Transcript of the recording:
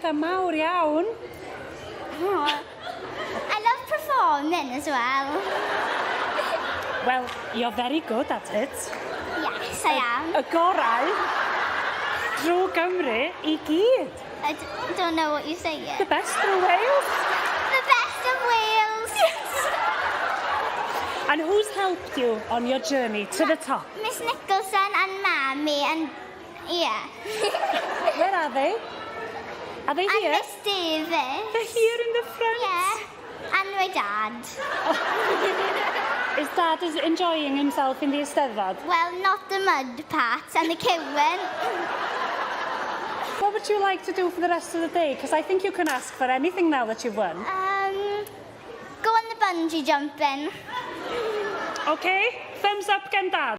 bethau mawr iawn. I love performing as well. Well, you're very good at it. Yes, I am. Y gorau drwy Gymru I gyd. I don't know what you're saying. The best through Wales. The best of Wales. And who's helped you on your journey to the top? Miss Nicholson and Mammy and yeah. Where are they? Are they And here? Miss Davies. They're here in the front. Yeah. And my dad. Is Dad enjoying himself in the Eisteddfod? Well, not the mud part and the cywin. What would you like to do for the rest of the day? Because I think you can ask for anything now that you've won. Go on the bungee jumping. Okay, thumbs up gan Dad.